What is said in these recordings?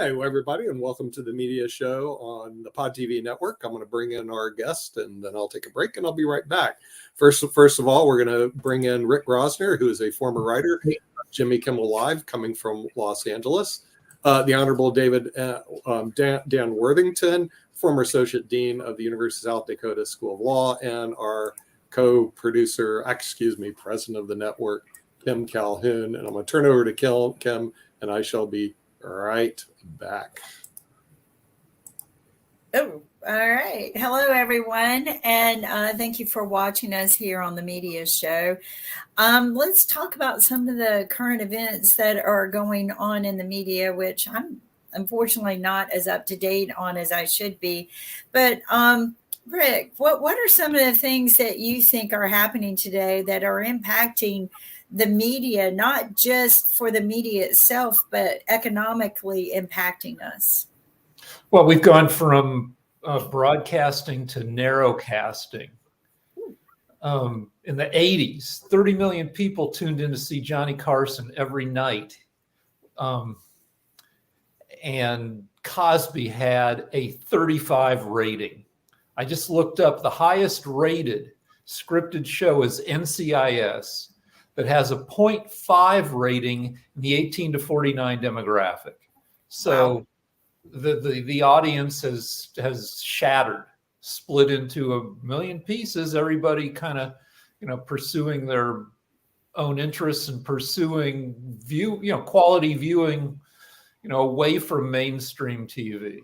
Hi, everybody, and welcome to the media show on the Pod TV network. I'm going to bring in our guest, and then I'll take a break, and I'll be right back. First of all, we're going to bring in Rick Grosner, who is a former writer, Jimmy Kimmel Live, coming from Los Angeles. The Honorable Dan Worthington, former Associate Dean of the University of South Dakota School of Law, and our President of the network, Kim Calhoun. And I'm going to turn over to Kim, and I shall be right back. Oh, all right. Hello, everyone. And thank you for watching us here on the media show. Let's talk about some of the current events that are going on in the media, which I'm unfortunately not as up to date on as I should be. But Rick, what are some of the things that you think are happening today that are impacting the media, not just for the media itself, but economically impacting us? Well, we've gone from broadcasting to narrowcasting. In the 80s, 30 million people tuned in to see Johnny Carson every night. And Cosby had a 35 rating. I just looked up the highest rated scripted show is NCIS, that has a 0.5 rating in the 18 to 49 demographic. So wow. The audience has shattered, split into a million pieces. Everybody kind of, pursuing their own interests and pursuing quality viewing, away from mainstream TV.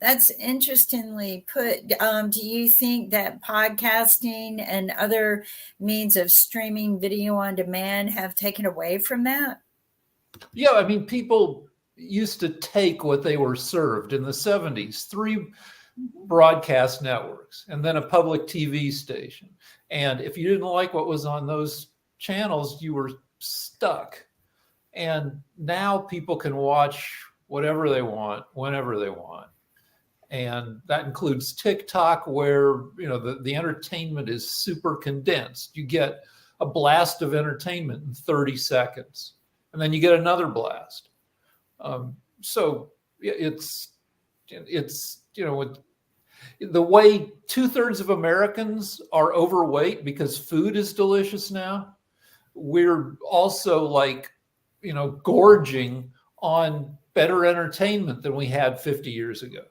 That's interestingly put. Do you think that podcasting and other means of streaming video on demand have taken away from that? Yeah, I mean, people used to take what they were served in the 70s, 3 broadcast networks and then a public TV station. And if you didn't like what was on those channels, you were stuck. And now people can watch whatever they want, whenever they want. And that includes TikTok, where the entertainment is super condensed. You get a blast of entertainment in 30 seconds, and then you get another blast. So it's the way 2/3 of Americans are overweight because food is delicious now. We're also gorging on better entertainment than we had 50 years ago.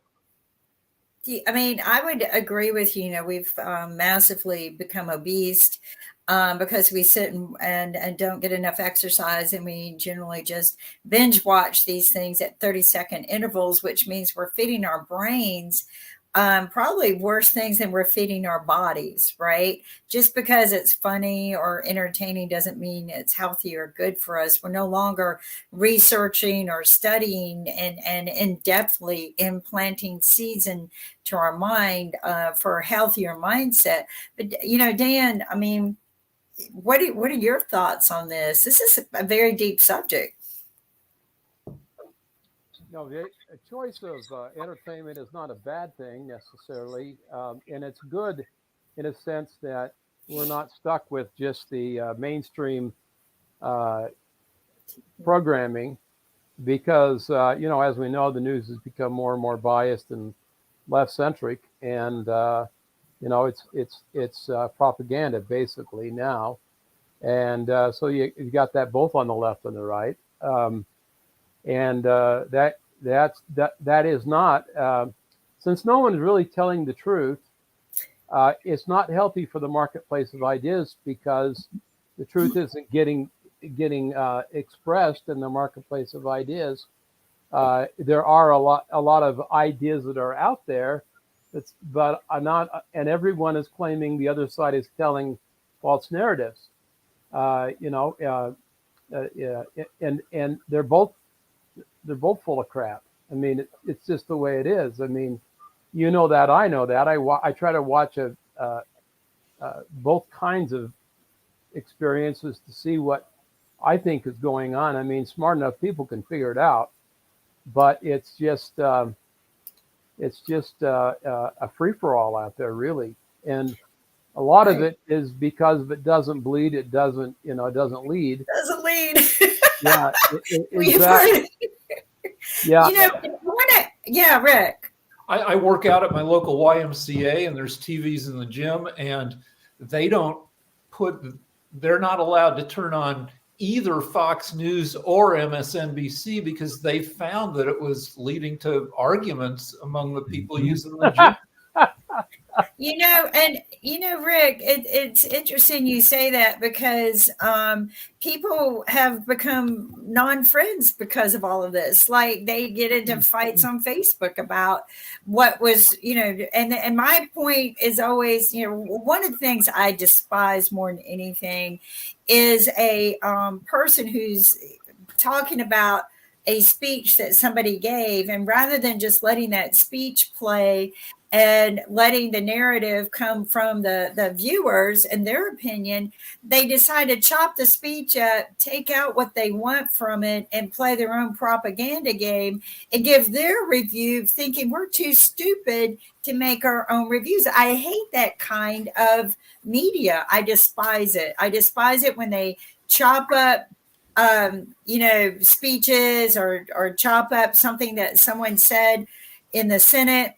I mean, I would agree with you. We've massively become obese because we sit and don't get enough exercise, and we generally just binge watch these things at 30-second intervals, which means we're feeding our brains probably worse things than we're feeding our bodies, right? Just because it's funny or entertaining doesn't mean it's healthy or good for us. We're no longer researching or studying and in-depthly implanting seeds into our mind for a healthier mindset. But, Dan, I mean, what are your thoughts on this? This is a very deep subject. No, the choice of entertainment is not a bad thing necessarily, and it's good in a sense that we're not stuck with just the mainstream programming, because as we know, the news has become more and more biased and left-centric, and it's propaganda basically now, and so you got that both on the left and the right. And that is not, since no one is really telling the truth, it's not healthy for the marketplace of ideas, because the truth isn't getting expressed in the marketplace of ideas. There are a lot of ideas that are out there, but are not, and everyone is claiming the other side is telling false narratives. And they're both full of crap. I mean, it's just the way it is. I mean, that, I know that. I try to watch both kinds of experiences to see what I think is going on. I mean, smart enough people can figure it out, but it's just a free-for-all out there, really. And a lot of it is because if it doesn't bleed, it doesn't lead. Doesn't lead. Yeah, exactly. Yeah. Yeah, Rick. I work out at my local YMCA, and there's TVs in the gym, and they're not allowed to turn on either Fox News or MSNBC because they found that it was leading to arguments among the people using the gym. Rick, it's interesting you say that because people have become non-friends because of all of this. Like they get into fights on Facebook about what was, and my point is always, one of the things I despise more than anything is a person who's talking about a speech that somebody gave, and rather than just letting that speech play and letting the narrative come from the viewers and their opinion, they decide to chop the speech up, take out what they want from it, and play their own propaganda game and give their review, thinking we're too stupid to make our own reviews. I hate that kind of media. I despise it. I despise it when they chop up speeches or chop up something that someone said in the Senate,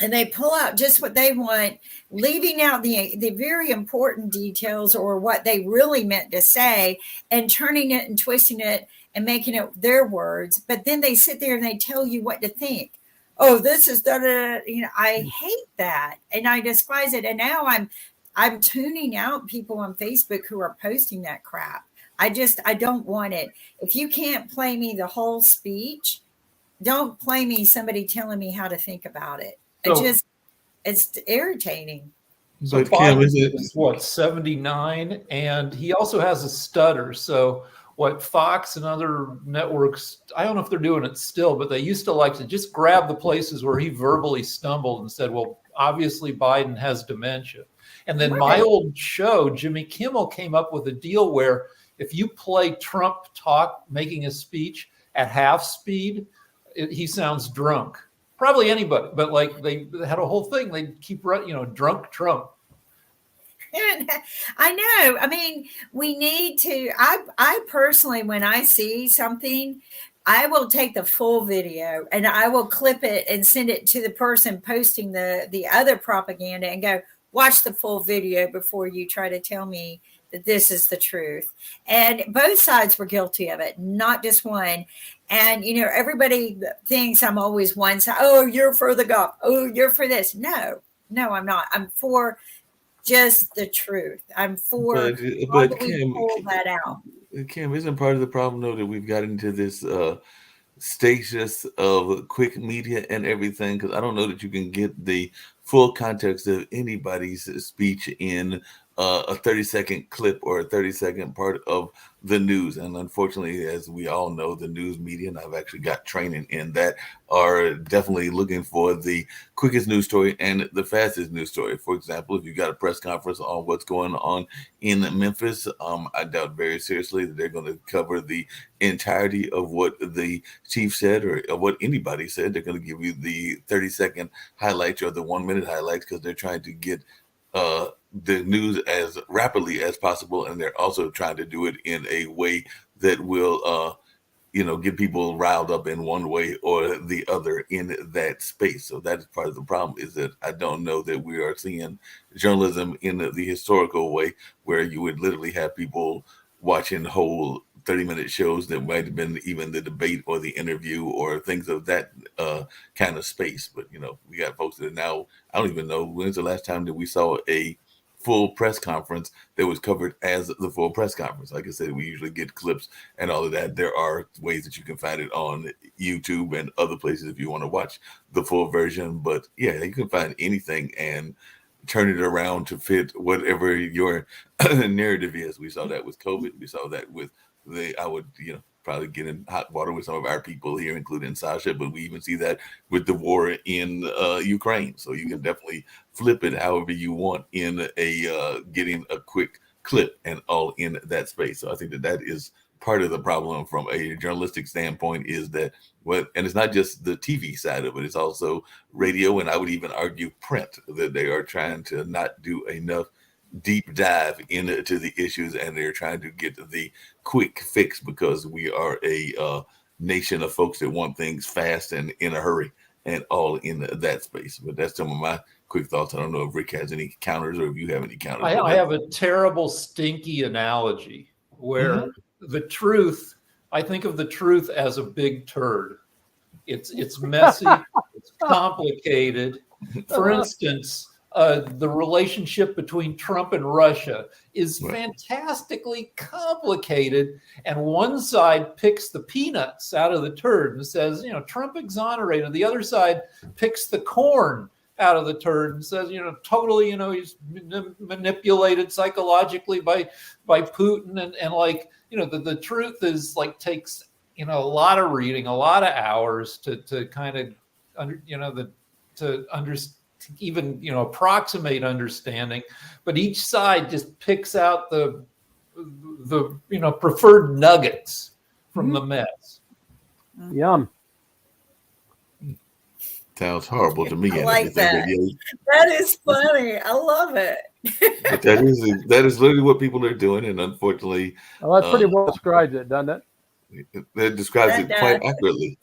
and they pull out just what they want, leaving out the very important details or what they really meant to say, and turning it and twisting it and making it their words. But then they sit there and they tell you what to think. Oh, this is I hate that, and I despise it. And now I'm tuning out people on Facebook who are posting that crap. I don't want it. If you can't play me the whole speech, don't play me somebody telling me how to think about it. It's irritating. So Biden is what, 79, and he also has a stutter. So what Fox and other networks, I don't know if they're doing it still, but they used to like to just grab the places where he verbally stumbled and said, well, obviously Biden has dementia. And then my old show, Jimmy Kimmel, came up with a deal where if you play Trump making a speech at half speed, he sounds drunk. Probably anybody, but like they had a whole thing. They keep drunk Trump. I know. I mean, we need to. I personally, when I see something, I will take the full video and I will clip it and send it to the person posting the other propaganda and go, watch the full video before you try to tell me that this is the truth. And both sides were guilty of it, not just one. And, everybody thinks I'm always one side. Oh, you're for the Gulf. Oh, you're for this. No, I'm not. I'm for just the truth. I'm for but Kim, pull that out. Kim, isn't part of the problem, though, that we've got into this stasis of quick media and everything? Because I don't know that you can get the full context of anybody's speech in a 30-second clip or a 30-second part of the news. And unfortunately, as we all know, the news media, and I've actually got training in that, are definitely looking for the quickest news story and the fastest news story. For example, if you got a press conference on what's going on in Memphis, I doubt very seriously that they're going to cover the entirety of what the chief said or what anybody said. They're going to give you the 30-second highlights or the 1-minute highlights because they're trying to get the news as rapidly as possible, and they're also trying to do it in a way that will get people riled up in one way or the other in that space. So that is part of the problem, is that I don't know that we are seeing journalism in the historical way where you would literally have people watching whole 30-minute shows that might have been even the debate or the interview or things of that kind of space. But, we got folks that now, I don't even know, when's the last time that we saw a full press conference that was covered as the full press conference? Like I said, we usually get clips and all of that. There are ways that you can find it on YouTube and other places if you want to watch the full version. But yeah, you can find anything and turn it around to fit whatever your narrative is. We saw that with COVID. We saw that with probably get in hot water with some of our people here, including Sasha, but we even see that with the war in Ukraine. So you can definitely flip it however you want in a getting a quick clip and all in that space. So I think that is part of the problem from a journalistic standpoint, is that and it's not just the TV side of it, it's also radio, and I would even argue print, that they are trying to not do enough deep dive into the issues, and they're trying to get the quick fix because we are a nation of folks that want things fast and in a hurry, and all in that space. But that's some of my quick thoughts. I don't know if Rick has any counters or if you have any counters. I have a terrible, stinky analogy where the truth, I think of the truth as a big turd. It's messy, it's complicated. For instance, the relationship between Trump and Russia is fantastically complicated. And one side picks the peanuts out of the turd and says, Trump exonerated. The other side picks the corn out of the turd and says, totally, he's manipulated psychologically by Putin. And like, the truth is like takes, a lot of reading, a lot of hours to kind of, to understand, even approximate understanding, but each side just picks out the preferred nuggets from the mess. Yum. Sounds horrible to me. I like that. That is funny. I love it. But that is literally what people are doing, and unfortunately, Well, that pretty well describes it, doesn't it? That describes it quite accurately.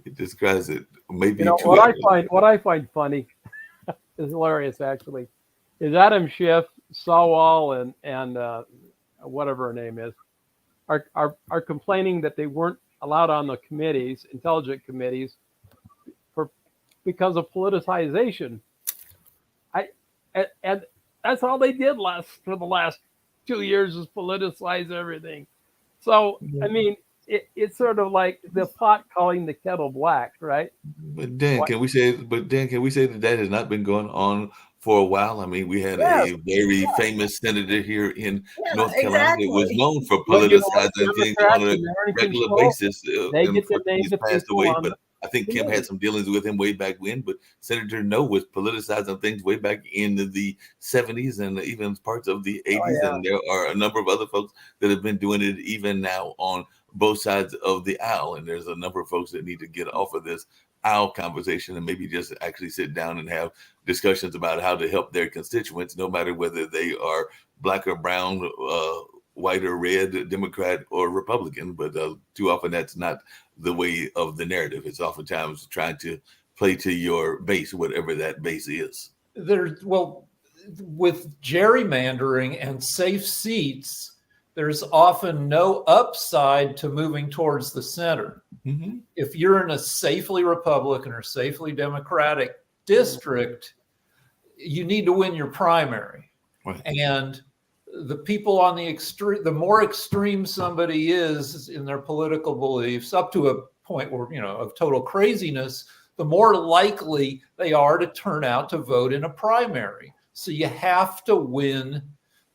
It describes it maybe. What I find funny is hilarious. Actually, is Adam Schiff, Sawal, and whatever her name is, are complaining that they weren't allowed on the committees, intelligent committees, because of politicization. And that's all they did for the last 2 years is politicize everything. So I mean, it's sort of like the pot calling the kettle black, right? But Dan, can we say that has not been going on for a while? I mean, we had a very famous senator here in North Carolina that was known for politicizing things on a regular basis. He's passed away, but I think Kim had some dealings with him way back when. But Senator No was politicizing things way back in the 70s and even parts of the 80s. And there are a number of other folks that have been doing it even now on both sides of the aisle. And there's a number of folks that need to get off of this aisle conversation and maybe just actually sit down and have discussions about how to help their constituents, no matter whether they are black or brown, white or red, Democrat or Republican. But too often that's not the way of the narrative. It's oftentimes trying to play to your base, whatever that base is. With gerrymandering and safe seats, there's often no upside to moving towards the center. Mm-hmm. If you're in a safely Republican or safely Democratic district, you need to win your primary. Right. And the people on the extreme, the more extreme somebody is in their political beliefs, up to a point where, of total craziness, the more likely they are to turn out to vote in a primary. So you have to win,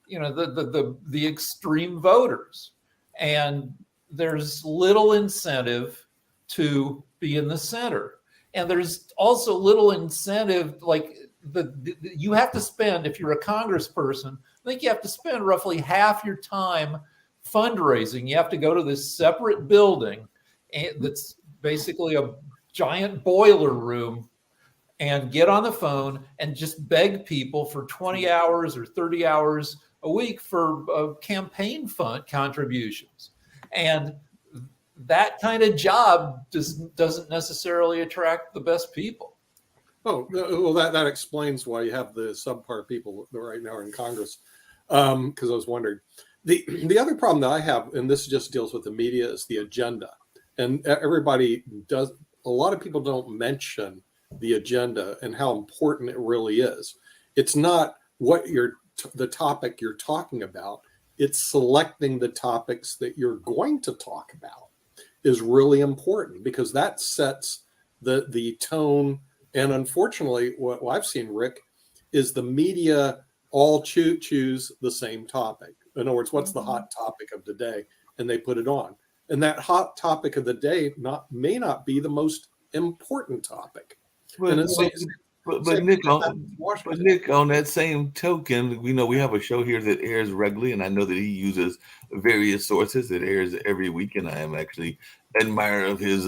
the extreme voters. And there's little incentive to be in the center. And there's also little incentive, like you have to spend, if you're a congressperson, I think you have to spend roughly half your time fundraising. You have to go to this separate building that's basically a giant boiler room and get on the phone and just beg people for 20 hours or 30 hours a week for campaign fund contributions. And that kind of job doesn't necessarily attract the best people. Oh, well, that explains why you have the subpar people right now in Congress. Because I was wondering, the other problem that I have, and this just deals with the media, is the agenda. And everybody does, a lot of people don't mention the agenda and how important it really is. It's not what the topic you're talking about. It's selecting the topics that you're going to talk about is really important, because that sets the tone. And unfortunately, what I've seen, Rick, is the media all choose the same topic. In other words, what's the hot topic of the day? And they put it on. And that hot topic of the day may not be the most important topic. But Nick, on that same token, we have a show here that airs regularly, and I know that he uses various sources. It airs every week, and I am actually an admirer of his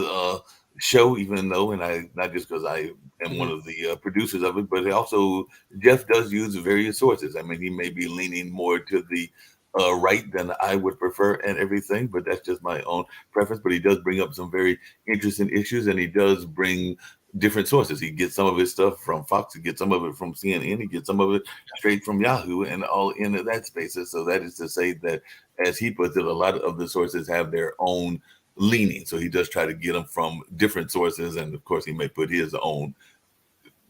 show, even though, and I, not just because I am one of the producers of it, but also Jeff does use various sources. I mean, he may be leaning more to the right than I would prefer and everything, but that's just my own preference. But he does bring up some very interesting issues, and he does bring different sources. He gets some of his stuff from Fox, he gets some of it from CNN, he gets some of it straight from Yahoo, and all in that spaces. So that is to say that, as he puts it, a lot of the sources have their own leaning. So he does try to get them from different sources, and of course he may put his own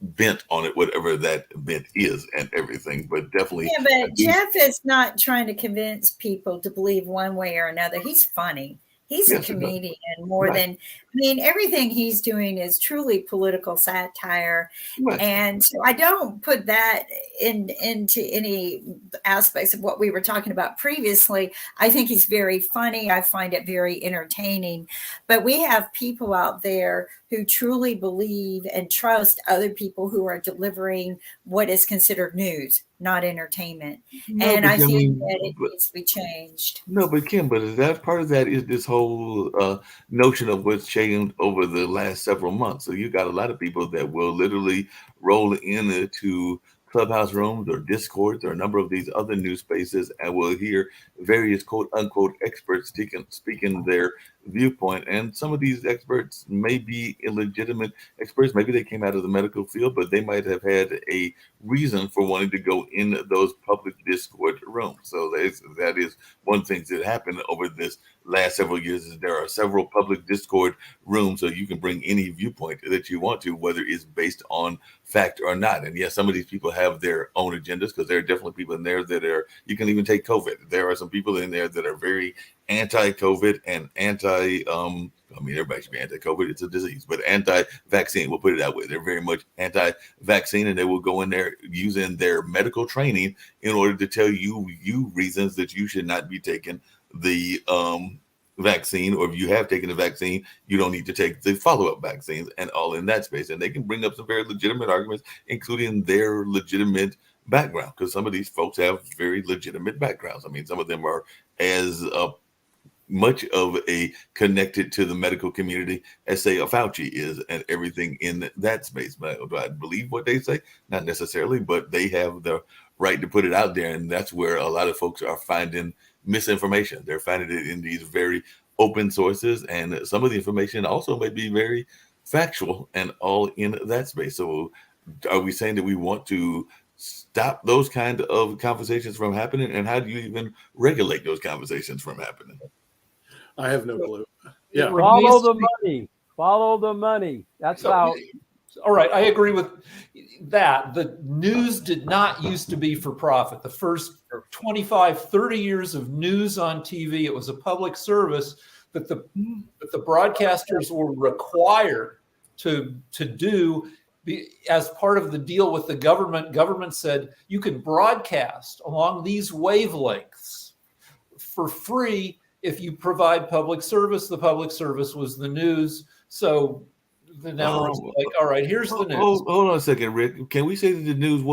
bent on it, whatever that bent is and everything. But definitely, Yeah, but Jeff is not trying to convince people to believe one way or another. He's funny. He's a comedian more than, I mean, everything he's doing is truly political satire. Right. And so I don't put that into any aspects of what we were talking about previously. I think he's very funny. I find it very entertaining. But we have people out there who truly believe and trust other people who are delivering what is considered news, not entertainment. No, and but I think mean, that it but- needs to be changed. No, but Kim, but is that part of that is this whole notion of what's changed over the last several months? So you got a lot of people that will literally roll into Clubhouse rooms or Discords or a number of these other news spaces and will hear various quote unquote experts speaking their viewpoint. And some of these experts may be illegitimate experts. Maybe they came out of the medical field, but they might have had a reason for wanting to go in those public Discord rooms. So that is one thing that happened over this last several years is there are several public Discord rooms, so you can bring any viewpoint that you want to, whether it's based on fact or not. And yes, some of these people have their own agendas, because there are definitely people in there that are, you can even take COVID. There are some people in there that are very anti-COVID and I mean, everybody should be anti-COVID. It's a disease, but anti-vaccine, we'll put it that way. They're very much anti-vaccine, and they will go in there using their medical training in order to tell you reasons that you should not be taking the vaccine, or if you have taken the vaccine, you don't need to take the follow-up vaccines, and all in that space. And they can bring up some very legitimate arguments, including their legitimate background, because some of these folks have very legitimate backgrounds. I mean, some of them are as much of a connected to the medical community as, say, a Fauci is, and everything in that space. But do I believe what they say? Not necessarily, but they have the right to put it out there, and that's where a lot of folks are finding misinformation. They're finding it in these very open sources, and some of the information also may be very factual and all in that space. So are we saying that we want to stop those kind of conversations from happening, and how do you even regulate those conversations from happening? I have no clue. Yeah. Follow the money. Follow the money. That's how. All right, I agree with that. The news did not used to be for profit. The first 25, 30 years of news on TV, it was a public service that the broadcasters were required to do as part of the deal with the government. Government said you can broadcast along these wavelengths for free if you provide public service. The public service was the news. So the networks were like, all right, here's the news. Hold on a second, Rick. Can we say that the news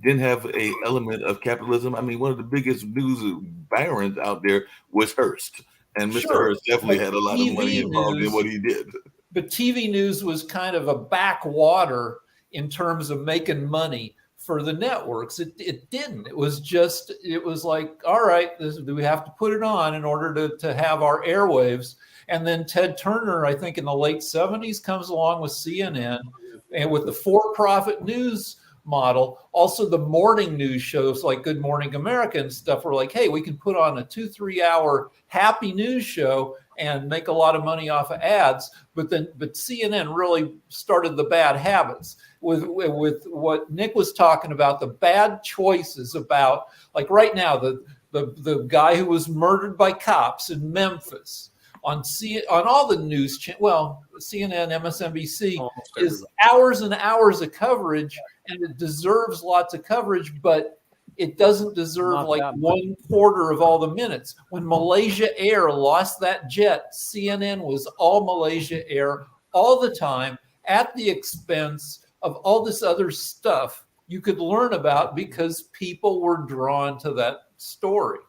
didn't have a element of capitalism? I mean, one of the biggest news barons out there was Hearst, and Mr. Hearst definitely had a lot of money involved in what he did. But TV news was kind of a backwater in terms of making money for the networks. It didn't. It was like, all right, we have to put it on in order to have our airwaves. And then Ted Turner, I think in the late 70s, comes along with CNN and with the for-profit news model. Also the morning news shows like Good Morning America and stuff were like, hey, we can put on a 2-3 hour happy news show and make a lot of money off of ads. But CNN really started the bad habits with what Nick was talking about, the bad choices about, like right now, the guy who was murdered by cops in Memphis on all the news CNN, MSNBC is hours and hours of coverage, and it deserves lots of coverage, but it doesn't deserve Not like that much. 1/4 of all the minutes. When Malaysia Air lost that jet, CNN was all Malaysia Air all the time at the expense of all this other stuff you could learn about because people were drawn to that story.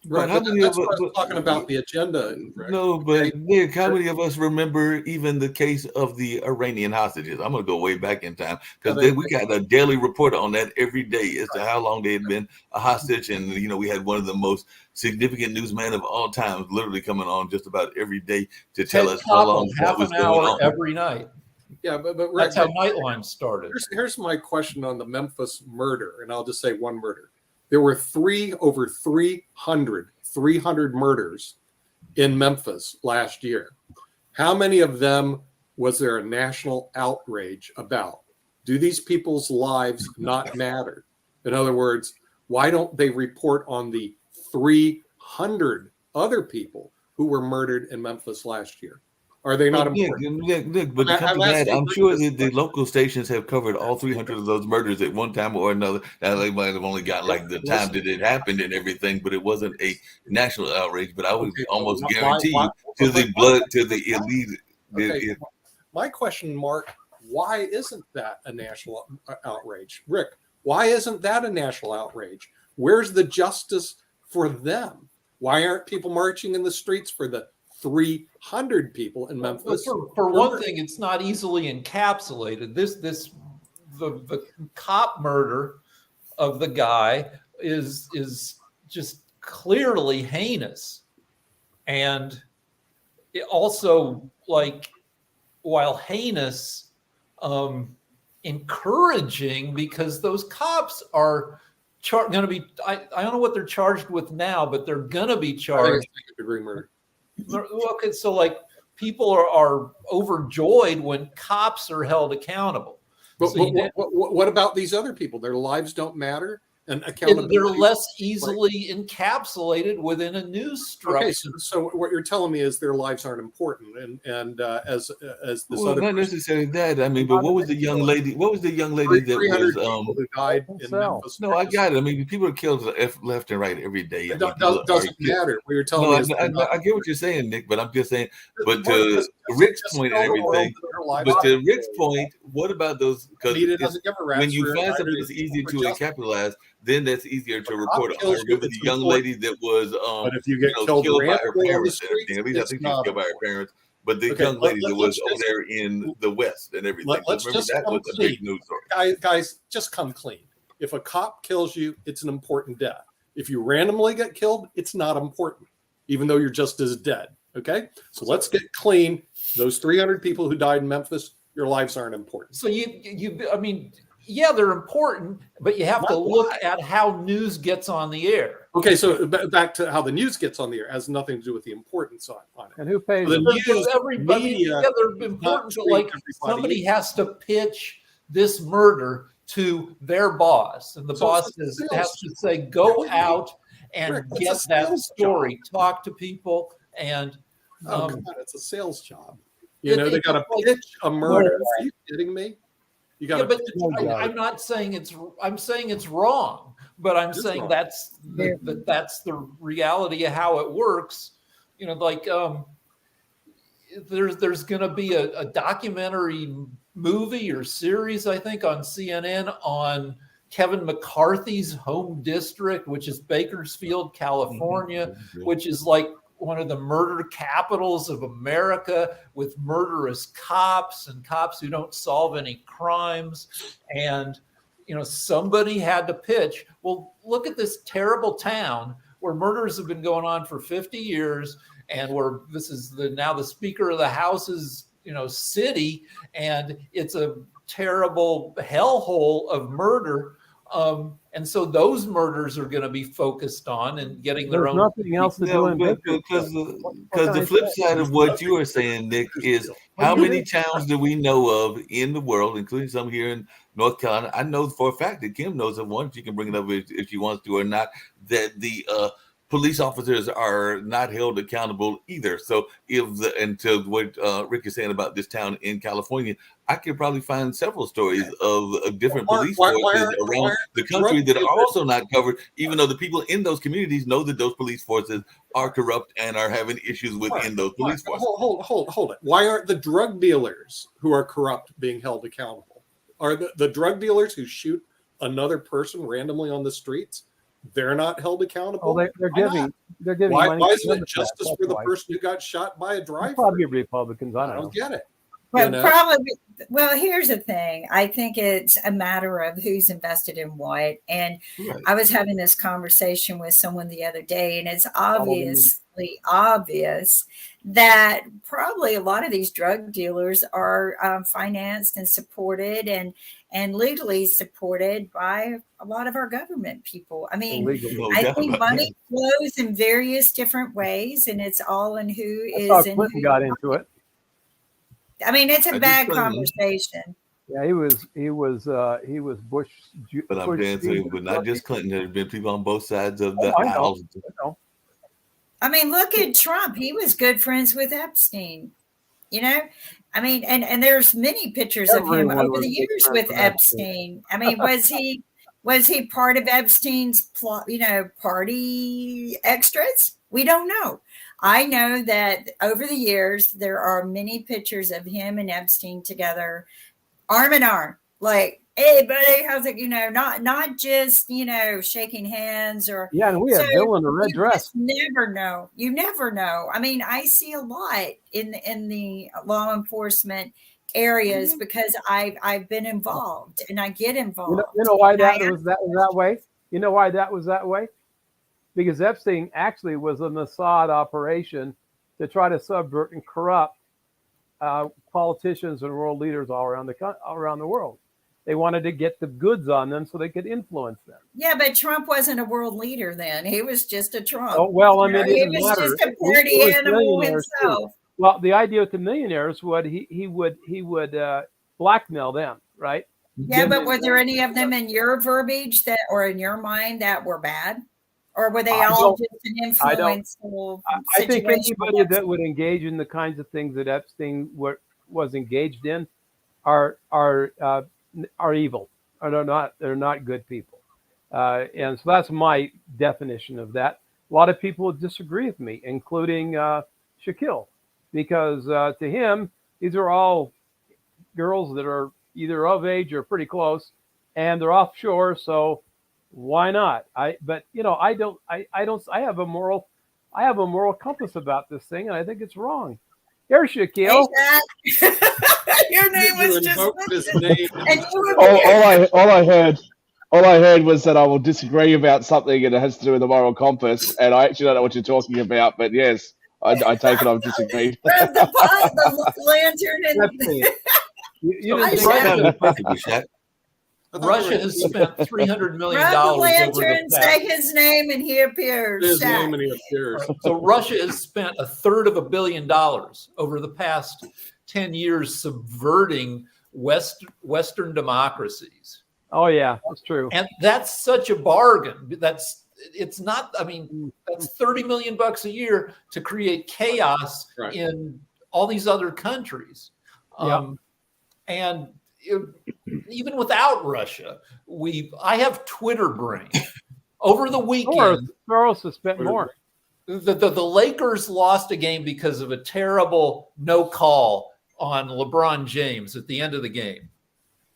Right, how but many that's of what I was us? talking about, the agenda. Rick. No, Okay? but Nick, how many of us remember even the case of the Iranian hostages? I'm going to go way back in time Yeah, because then we got a daily report on that every day as to how long they had been a hostage. And, we had one of the most significant newsmen of all time literally coming on just about every day to tell Ted us how Koppel, long that half was an going hour on. every night. Yeah, but Rick, That's how Nightline started. here's my question on the Memphis murder, and I'll just say one murder. There were over 300 murders in Memphis last year. How many of them was there a national outrage about? Do these people's lives not matter? In other words, why don't they report on the 300 other people who were murdered in Memphis last year? Are they not But Nick, important? but to come I'm to that, asking I'm Rick sure this that the local stations have covered all 300 of those murders at one time or another. Now they might have only got like the time that it happened and everything, but it wasn't a national outrage. But I would Okay, almost why- guarantee why- to the elite. Okay, my question, Mark, why isn't that a national outrage? Rick, why isn't that a national outrage? Where's the justice for them? Why aren't people marching in the streets for the 300 people in Memphis? For one thing, it's not easily encapsulated. The cop murder of the guy is just clearly heinous, and it also, like, while heinous, encouraging, because those cops are going to be. I don't know what they're charged with now, but they're going to be I think charged. it's second-degree murder. Okay, so like people are overjoyed when cops are held accountable. But, So what about these other people? Their lives don't matter, and accountability. they're less easily encapsulated within a news structure. Okay, so what you're telling me is their lives aren't important, and as this Well, other not person, necessarily that. I mean, but what was the young lady? What was the young lady that 300 was? people who died in So. Memphis. No, I got it. I mean, people are killed left and right every day. It I mean, people doesn't are killed. matter. What you're telling No, me is I get what you're saying, Nick, but I'm just saying. But Mark, to just Rick's just point tell and the world everything. that their lives But aren't to Rick's point, what about those? Because Media doesn't give a rat's when you for find either something the that's easy people to or justice. capitalize, then that's easier to If a report cop on. I kills you, remember the it's young important. lady that was But if you get killed killed by her randomly on the parents and everything. streets, At least I it's think she was not killed by her important. parents. But the Okay, young lady that was let's over just there in the West and everything. let's Remember just that come was a clean. big news story. Guys, just come clean. If a cop kills you, it's an important death. If you randomly get killed, it's not important, even though you're just as dead. Okay, so let's get clean. Those 300 people who died in Memphis, your lives aren't important. So I mean, yeah, they're important, but you have to look at how news gets on the air. Okay, so back to how the news gets on the air. It has nothing to do with the importance on it. And who pays The them? news Yeah, they're important, but like somebody has to pitch this murder to their boss, and the So boss it's a has sales to say, "Go out and Rick, it's a get that sales story, talk to people." And Oh, come on, it's a sales job. You know, they got to like- pitch a murder. Are you kidding me? You got yeah, to but pitch I'm not saying I'm saying it's wrong, but I'm It's saying wrong. that's that's the reality of how it works. You know, like there's going to be a documentary movie or series, I think, on CNN on Kevin McCarthy's home district, which is Bakersfield, California, which is like one of the murder capitals of America, with murderous cops and cops who don't solve any crimes. And, you know, somebody had to pitch, well, look at this terrible town where murders have been going on for 50 years. And where this is now the Speaker of the House's, you know, city. And it's a terrible hellhole of murder. And so those murders are going to be focused on and getting their There's own. nothing else to do in Bakersfield. Because can I the flip say? side of what you are saying, Nick, is how many towns do we know of in the world, including some here in North Carolina? I know for a fact that Kim knows of one. She can bring it up if she wants to or not. That the police officers are not held accountable either. So and to what Rick is saying about this town in California, I could probably find several stories of different police forces around the country that are also not covered, even though the people in those communities know that those police forces are corrupt and are having issues within those police forces. Hold it. Why aren't the drug dealers who are corrupt being held accountable? Are the drug dealers who shoot another person randomly on the streets they're not held accountable. Well, they're Why not? giving Why money. isn't to it justice Democrats, for the that's why. person who got shot by a driver? Probably Republicans. I I don't know. don't get it. Well, You know? probably. Well, here's the thing. I think it's a matter of who's invested in what. And Right. I was having this conversation with someone the other day, and it's obviously obvious that probably a lot of these drug dealers are financed and supported and legally supported by a lot of our government people. I mean, Illegal. No I doubt think about money flows in various different ways, and it's all in who That's is how in Clinton who. got into it. I mean, it's I a just bad Clinton. conversation. Yeah, he was Bush. But I'm Bush saying, senior. but not just Clinton. There's been people on both sides of Oh, the I know. aisle. I know. I mean, look at Trump. He was good friends with Epstein. You know, I mean, and there's many pictures of him Everyone over was the good years friends with with Epstein. Epstein. I mean, was he part of Epstein's plot? Party extras? We don't know. I know that over the years there are many pictures of him and Epstein together, arm in arm, like, hey buddy, how's it? Not just shaking hands or. Yeah, and we had So Bill in a red you dress. just never know. You never know. I mean, I see a lot in the law enforcement areas because I've been involved and I get involved. You know why And I that was that way? You know why that was that way? Because Epstein actually was a Mossad operation to try to subvert and corrupt politicians and world leaders all around the world. They wanted to get the goods on them so they could influence them. Yeah, but Trump wasn't a world leader then. He was just a Trump. Oh, well, I mean, it he didn't was matter. just a We party were animal millionaires, too. himself. Well, the idea with the millionaires would he would blackmail them, right? Yeah, but were there any of them in your verbiage or in your mind that were bad? Or were they I all don't- just an I don't- influential I think situation? anybody that would engage in the kinds of things that Epstein was engaged in are evil. Or they're not good people. And so that's my definition of that. A lot of people disagree with me, including Shaquille, because to him, these are all girls that are either of age or pretty close, and they're offshore. So why not? I have a moral compass about this thing, and I think it's wrong. Here's Shaquille. Hey, Zach. Your name You was just invoked his listed. name. And you were All I heard was that I will disagree about something and it has to do with the moral compass, and I actually don't know what you're talking about. But yes, I take it I've disagreed. Grab the pot, the lantern, and Epstein. You I didn't should- think Right that- now, perfectly, Shaq. I thought Russia we were- has spent $300 million grab the over the lantern, past. say his name, and he appears. his Shaq. name and he appears. So Russia has spent $333 billion over the past 10 years subverting Western democracies. Oh yeah, that's true. And that's such a bargain. It's not, I mean, that's $30 million a year to create chaos Right. in all these other countries. Yeah. And even without Russia, I have Twitter brain. Over the weekend, Soros has spent more. the Lakers lost a game because of a terrible no call on LeBron James at the end of the game.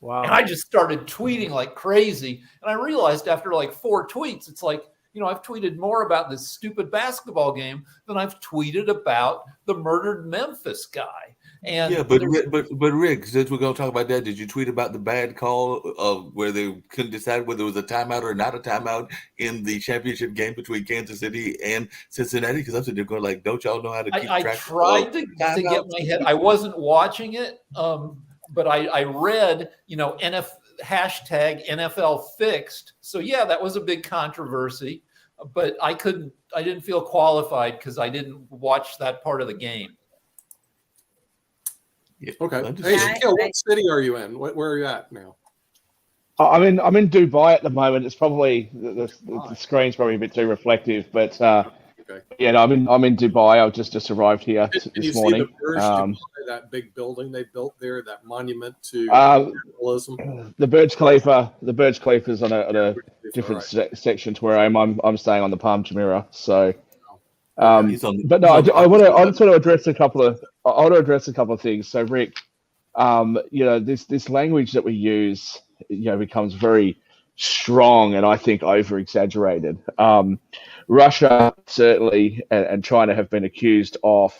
Wow. And I just started tweeting like crazy. And I realized after like 4 tweets, it's like, I've tweeted more about this stupid basketball game than I've tweeted about the murdered Memphis guy. And Yeah, but Rick, since we're going to talk about that, did you tweet about the bad call of where they couldn't decide whether it was a timeout or not a timeout in the championship game between Kansas City and Cincinnati? Because I'm sitting there going like, don't y'all know how to keep I track? tried to get timeouts? my head. I wasn't watching it, but I read, hashtag NFL fixed. So yeah, that was a big controversy, but I didn't feel qualified because I didn't watch that part of the game. Yeah, Okay. I'm just Hey, saying. Shaquille, what city are you in? Where are you at now? I'm in Dubai at the moment. It's probably the screen's probably a bit too reflective, but Okay. yeah, no, I'm in Dubai. I've just arrived here Can you this see morning. the Burj Khalifa, that big building they built there, that monument to capitalism? The Burj Khalifa is on a different section to where I am. I'm staying on the Palm Jumeirah. So, He's on- but no, he's on- I just want to address a couple of things. So, Rick, this language that we use, becomes very strong and I think over exaggerated. Russia certainly and China have been accused of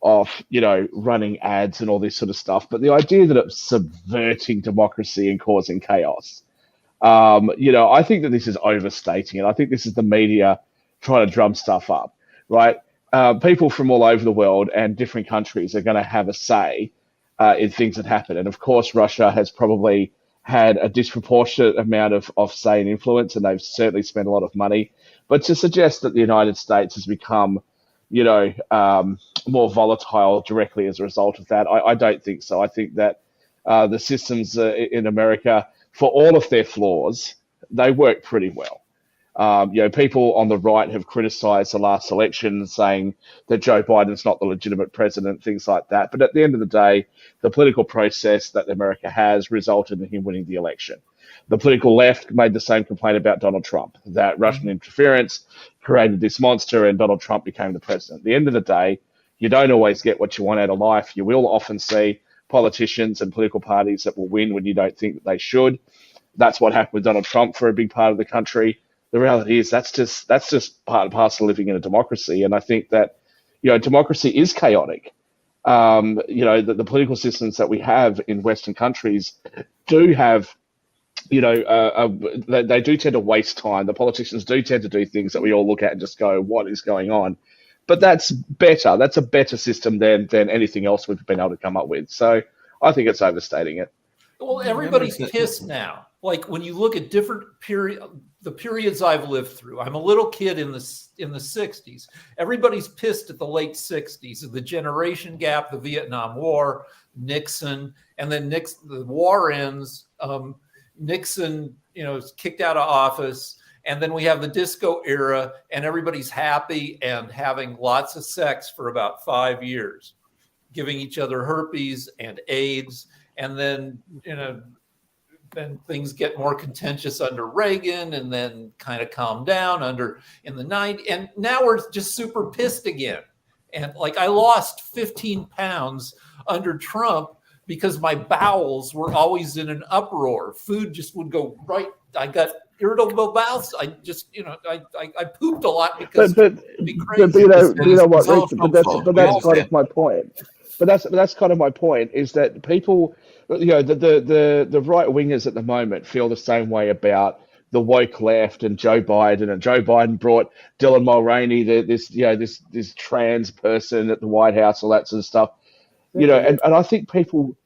running ads and all this sort of stuff, but the idea that it's subverting democracy and causing chaos, I think that this is overstating it. I think this is the media trying to drum stuff up, right? People from all over the world and different countries are going to have a say in things that happen. And of course, Russia has probably had a disproportionate amount of say and influence, and they've certainly spent a lot of money. But to suggest that the United States has become, more volatile directly as a result of that, I don't think so. I think that the systems in America, for all of their flaws, they work pretty well. People on the right have criticized the last election, saying that Joe Biden's not the legitimate president, things like that. But at the end of the day, the political process that America has resulted in him winning the election. The political left made the same complaint about Donald Trump, that Russian interference created this monster and Donald Trump became the president. At the end of the day, you don't always get what you want out of life. You will often see politicians and political parties that will win when you don't think that they should. That's what happened with Donald Trump for a big part of the country. The reality is that's just part and parcel of living in a democracy. And I think that, democracy is chaotic. The political systems that we have in Western countries do have, they do tend to waste time. The politicians do tend to do things that we all look at and just go, what is going on? But that's better. That's a better system than anything else we've been able to come up with. So I think it's overstating it. Well, everybody's pissed now. Like when you look at different the periods I've lived through. I'm a little kid in the 60s. Everybody's pissed at the late 60s, the generation gap, the Vietnam War, Nixon, and then the war ends. Nixon, is kicked out of office. And then we have the disco era, and everybody's happy and having lots of sex for about 5 years, giving each other herpes and AIDS. And then, then things get more contentious under Reagan and then kind of calm down in the 90s. And now we're just super pissed again. And like I lost 15 pounds under Trump because my bowels were always in an uproar. Food just would go right. I got irritable bowels. I just, I pooped a lot because it'd be crazy. But you know what, Rick, but that's kind of my point. But that's kind of my point is that people, the right wingers at the moment feel the same way about the woke left and Joe Biden. And Joe Biden brought Dylan Mulroney, this trans person at the White House, all that sort of stuff. And I think people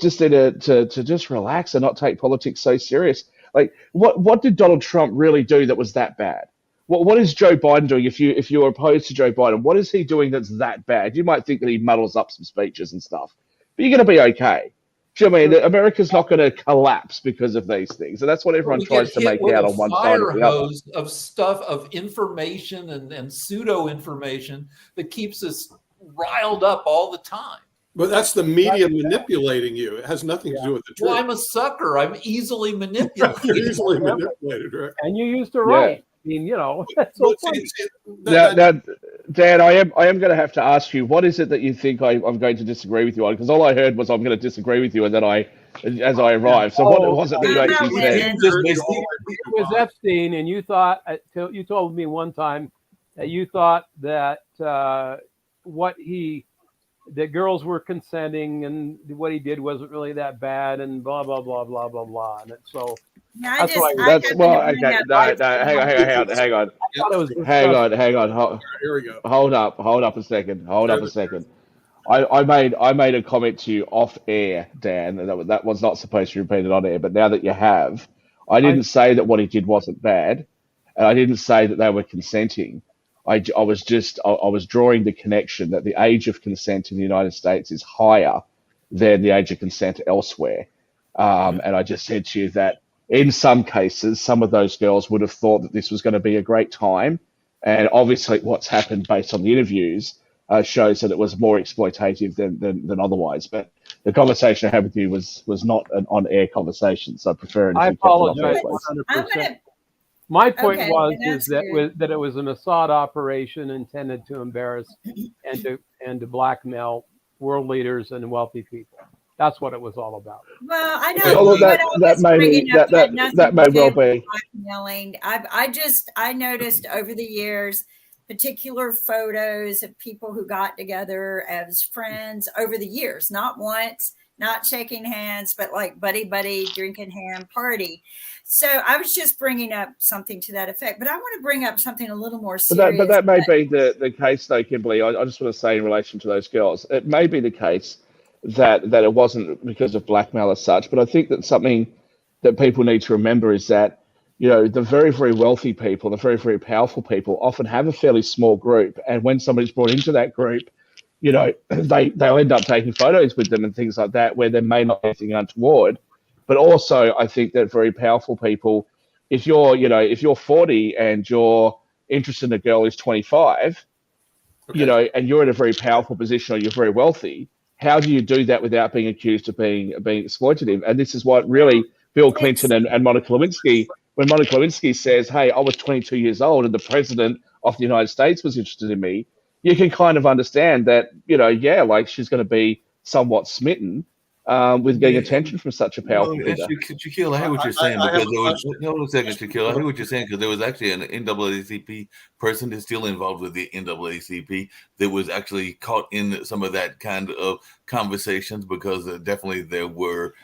just need to just relax and not take politics so serious. Like, what did Donald Trump really do that was that bad? What is Joe Biden doing? If you're opposed to Joe Biden, what is he doing that's that bad? You might think that he muddles up some speeches and stuff, but you're going to be okay. Do you know what I mean? America's not going to collapse because of these things, and that's what everyone tries to make out on one side or the other. Of stuff, of information and pseudo information that keeps us riled up all the time. But that's the media manipulating you. It has nothing to do with the truth. Well, I'm a sucker. I'm easily manipulated. Easily manipulated, right? And you used to write. I mean, that's so funny. Now, Dan, I am going to have to ask you, what is it that you think I'm going to disagree with you on? Because all I heard was I'm going to disagree with you, and then as I arrived. So what was it that you actually said? It was Epstein, and you told me one time that you thought that that girls were consenting and what he did wasn't really that bad and blah blah blah blah blah blah. And so hang on. Here we go. Hold up a second. I made a comment to you off air, Dan, and that was not supposed to be repeated on air. But now that you have, I didn't say that what he did wasn't bad, and I didn't say that they were consenting. I was drawing the connection that the age of consent in the United States is higher than the age of consent elsewhere. And I just said to you that in some cases, some of those girls would have thought that this was going to be a great time. And obviously what's happened based on the interviews shows that it was more exploitative than otherwise. But the conversation I had with you was not an on-air conversation. So I prefer it. I apologize 100%. My point that it was a Mossad operation intended to embarrass and to blackmail world leaders and wealthy people. That's what it was all about. Well, I Okay, know Although what I that was may bringing up had nothing that may to well do with be. blackmailing. I noticed over the years particular photos of people who got together as friends over the years, not once, not shaking hands, but like buddy drinking ham party. So I was just bringing up something to that effect, but I want to bring up something a little more serious. But that may be the case, though, Kimberly. I just want to say in relation to those girls, it may be the case that it wasn't because of blackmail as such. But I think that something that people need to remember is that, you know, the very, very wealthy people, the very, very powerful people often have a fairly small group. And when somebody's brought into that group, you know, they'll end up taking photos with them and things like that, where there may not be anything untoward. But also, I think that very powerful people, if you're 40 and you're interested in a girl who's 25, you know, and you're in a very powerful position or you're very wealthy, how do you do that without being accused of being exploitative? And this is what really Bill Clinton and Monica Lewinsky, when Monica Lewinsky says, hey, I was 22 years old and the president of the United States was interested in me, you can kind of understand that, you know, yeah, like she's going to be somewhat smitten with getting attention from such a powerful figure. Shaquille, I hear what you're saying because there was hold on a second, Shaquille. I hear what you're saying because there was actually an NAACP person that's still involved with the NAACP that was actually caught in some of that kind of conversations because definitely there were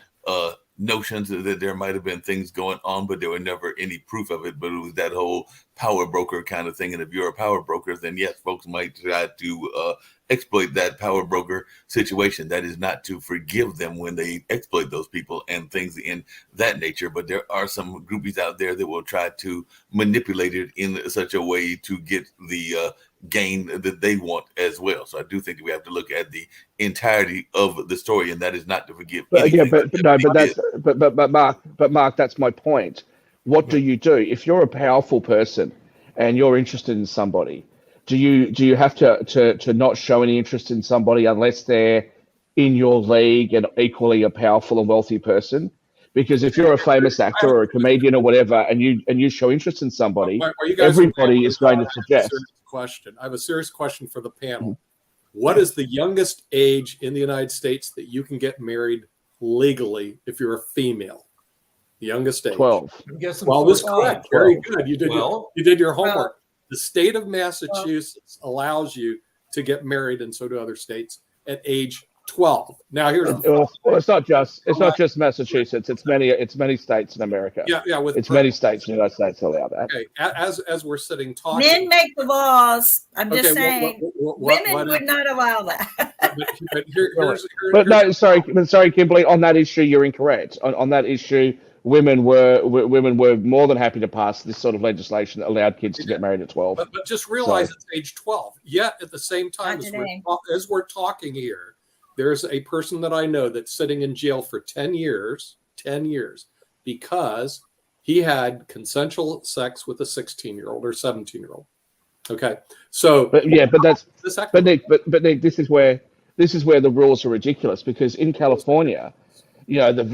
notions that there might have been things going on, but there were never any proof of it. But it was that whole power broker kind of thing. And if you're a power broker, then yes, folks might try to exploit that power broker situation. That is not to forgive them when they exploit those people and things in that nature. But there are some groupies out there that will try to manipulate it in such a way to get the gain that they want as well. So I do think that we have to look at the entirety of the story, and that is not to forgive. But Mark, that's my point. What do you do if you're a powerful person and you're interested in somebody? Do you have to not show any interest in somebody unless they're in your league and equally a powerful and wealthy person? Because if you're a famous actor or a comedian or whatever, and you show interest in somebody, everybody is going to suggest. I have a serious question for the panel. What is the youngest age in the United States that you can get married legally if you're a female? The youngest age. 12. Well, that's correct. Very good. You did your homework. The state of Massachusetts allows you to get married, and so do other states, at age 12. Now here's it's not just Massachusetts. It's many states in America. Yeah. Many states in the United States allow that. Okay. As we're sitting talking, men make the laws. I'm just saying, women would not allow that. But no, sorry, Kimberly. On that issue, you're incorrect. On that issue, women were more than happy to pass this sort of legislation that allowed kids to get married at 12. But just realize it's age 12. Yet at the same time as we're talking here, there's a person that I know that's sitting in jail for 10 years, because he had consensual sex with a 16-year-old or 17-year-old. Okay. So Nick, this is where the rules are ridiculous, because in California, you know, the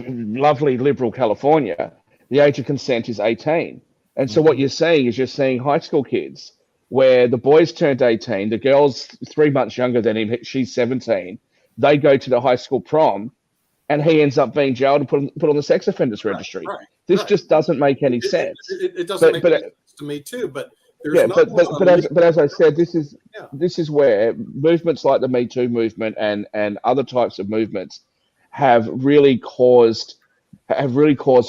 lovely liberal California, the age of consent is 18. And so what you're saying high school kids, where the boys turned 18, the girl's 3 months younger than him, she's 17. They go to the high school prom, and he ends up being jailed and put on the sex offenders registry. This just doesn't make any sense. It doesn't make any sense to me too. But as I said, this is where movements like the Me Too movement and other types of movements have really caused a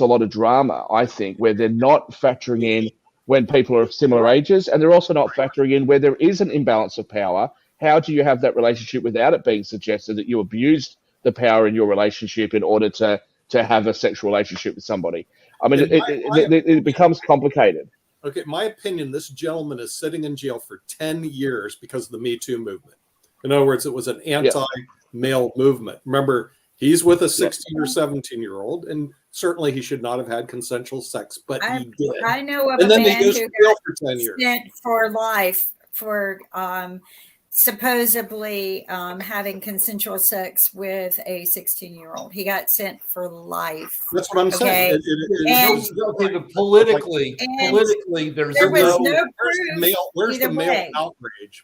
lot of drama, I think, where they're not factoring in when people are of similar ages, and they're also not factoring in where there is an imbalance of power. How do you have that relationship without it being suggested that you abused the power in your relationship in order to have a sexual relationship with somebody? I mean, it becomes complicated. Okay, my opinion, this gentleman is sitting in jail for 10 years because of the Me Too movement. In other words, it was an anti-male movement. Remember, he's with a 16 or 17-year-old, and certainly he should not have had consensual sex, but he did. I know of and a then man he goes who to jail got for 10 years. sent for life for supposedly having consensual sex with a 16-year-old. He got sent for life. That's what I'm saying. Politically, there's no proof. Where's the male outrage?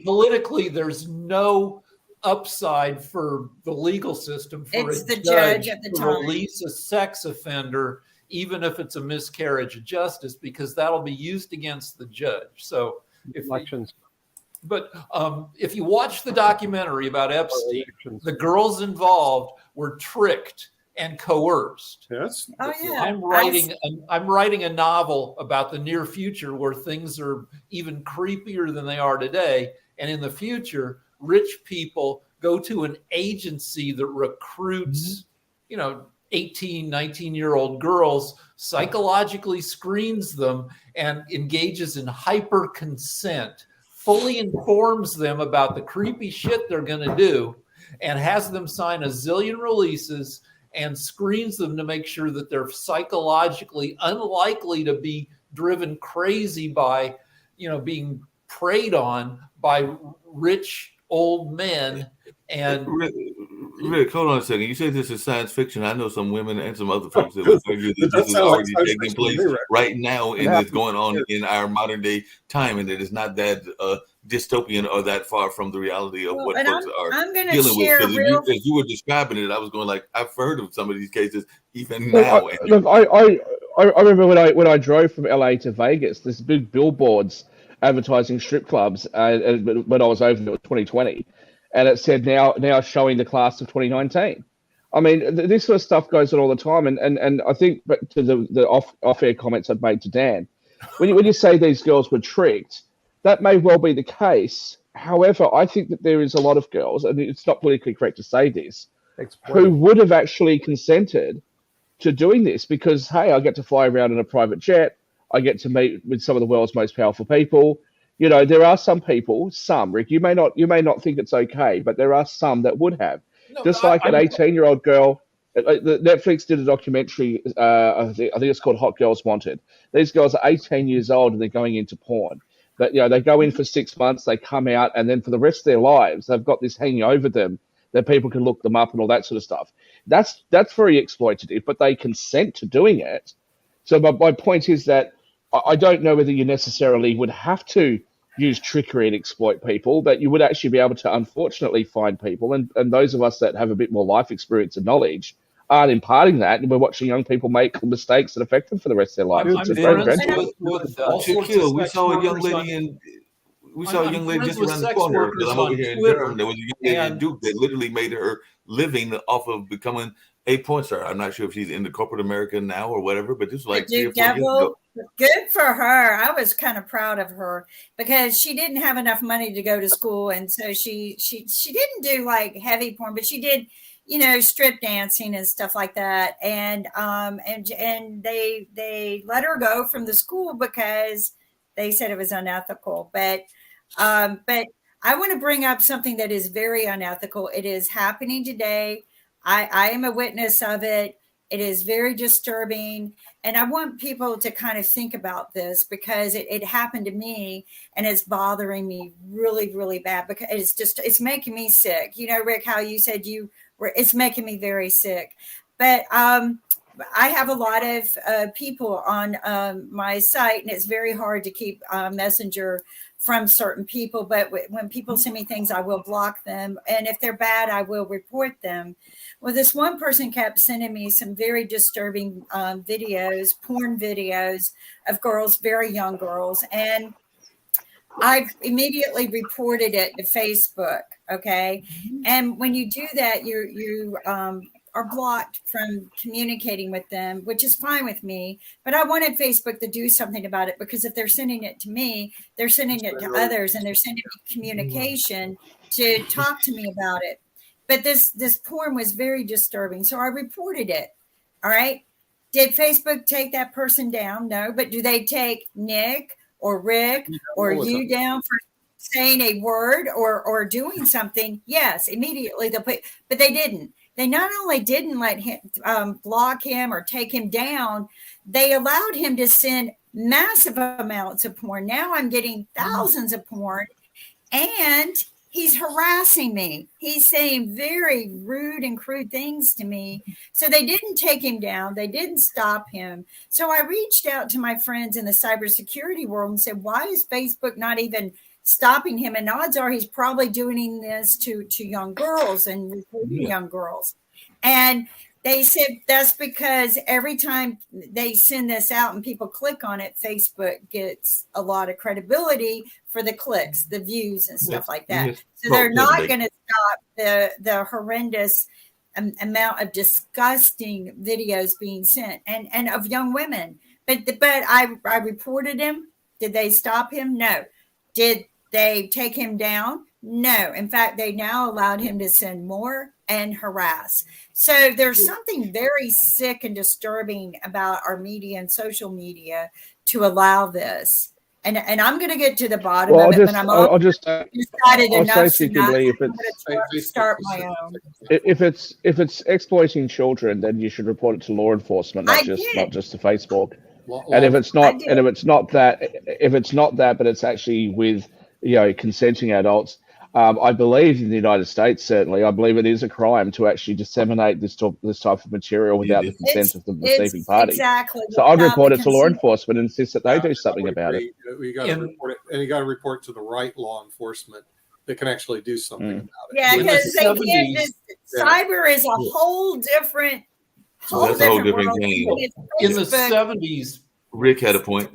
Politically, there's no upside for the legal system for It's a the judge at the to time. release a sex offender, even if it's a miscarriage of justice, because that'll be used against the judge. So if Elections. if you watch the documentary about Epstein, Elections. the girls involved were tricked and coerced. Yes. Oh yeah. I'm writing a novel about the near future where things are even creepier than they are today. And in the future, rich people go to an agency that recruits, 18, 19-year-old girls, psychologically screens them and engages in hyper consent, fully informs them about the creepy shit they're going to do, and has them sign a zillion releases and screens them to make sure that they're psychologically unlikely to be driven crazy by, being preyed on by rich old men. And Rick, hold on a second. You say this is science fiction. I know some women and some other folks that would argue that That this is sounds like already science taking fiction to place me, Rick. right now and Yeah. it's going on in our modern day time, and it is not that dystopian or that far from the reality of Well, what and folks are I'm going to dealing with. share Because real. as you were describing it, I was going like, I've heard of some of these cases even Look, now. I remember when I drove from LA to Vegas, there's big billboards advertising strip clubs. When I was over there, it was 2020, and it said now showing the class of 2019. I mean, this sort of stuff goes on all the time, and I think, but to the off-air comments I've made to Dan, when you say these girls were tricked, that may well be the case. However, I think that there is a lot of girls, and it's not politically correct to say this, who Exploited. would have actually consented to doing this because, hey, I get to fly around in a private jet. I get to meet with some of the world's most powerful people. There are some people, Rick, you may not think it's okay, but there are some that would have. Just like an 18-year-old girl, Netflix did a documentary, I think it's called Hot Girls Wanted. These girls are 18 years old and they're going into porn. But, they go in for 6 months, they come out, and then for the rest of their lives, they've got this hanging over them that people can look them up and all that sort of stuff. That's very exploitative, but they consent to doing it. So my point is that I don't know whether you necessarily would have to use trickery and exploit people, but you would actually be able to, unfortunately, find people. And those of us that have a bit more life experience and knowledge aren't imparting that. And we're watching young people make mistakes that affect them for the rest of their lives. I'm It's a very friends dreadful. with all sorts Shaquille, of we sex saw a young workers lady on- we saw a I'm young lady friends just with around the sex corner workers because I'm over on here in Twitter, Durham. There was a young lady in and- Duke that literally made her living off of becoming a porn star. I'm not sure if she's into corporate America now or whatever, but this was like 3 or 4 years ago. Good for her. I was kind of proud of her because she didn't have enough money to go to school, and so she didn't do like heavy porn, but she did, strip dancing and stuff like that. And they let her go from the school because they said it was unethical. But I want to bring up something that is very unethical. It is happening today. I am a witness of it. It is very disturbing. And I want people to kind of think about this because it happened to me and it's bothering me really, really bad because it's making me sick. Rick, how you said it's making me very sick. But I have a lot of people on my site, and it's very hard to keep Messenger from certain people. But when people send me things, I will block them. And if they're bad, I will report them. Well, this one person kept sending me some very disturbing videos, porn videos of girls, very young girls. And I immediately reported it to Facebook. Okay. And when you do that, you are blocked from communicating with them, which is fine with me. But I wanted Facebook to do something about it because if they're sending it to me, they're sending it to others and they're sending me communication to talk to me about it. But this porn was very disturbing. So I reported it. All right. Did Facebook take that person down? No. But do they take Nick or Rick or you down for saying a word or doing something? Yes, immediately they'll put, but they didn't. They not only didn't let him block him or take him down, they allowed him to send massive amounts of porn. Now I'm getting thousands of porn, and he's harassing me. He's saying very rude and crude things to me. So they didn't take him down. They didn't stop him. So I reached out to my friends in the cybersecurity world and said, why is Facebook not even stopping him. And odds are he's probably doing this to young girls and recruiting young girls. And they said that's because every time they send this out and people click on it, Facebook gets a lot of credibility for the clicks, the views, and stuff like that. So they're not going to stop the horrendous amount of disgusting videos being sent and of young women. But I reported him. Did they stop him? No. Did they take him down? No. In fact, they now allowed him to send more and harass. So there's something very sick and disturbing about our media and social media to allow this. And I'm going to get to the bottom of it, but I'll just decided I'll enough say secretly, if it's start my own. If it's exploiting children, then you should report it to law enforcement, not just to Facebook. And if it's not that, but it's actually with consenting adults, I believe in the United States, certainly, I believe it is a crime to actually disseminate this type of material without the consent of the receiving party. Exactly. So I'd report it to law enforcement and insist that they do something about it. We got to report it, and you got to report to the right law enforcement that can actually do something about it. Yeah, because they can't. Cyber is a whole different. That's a whole different game. In the 70s, Rick had a point.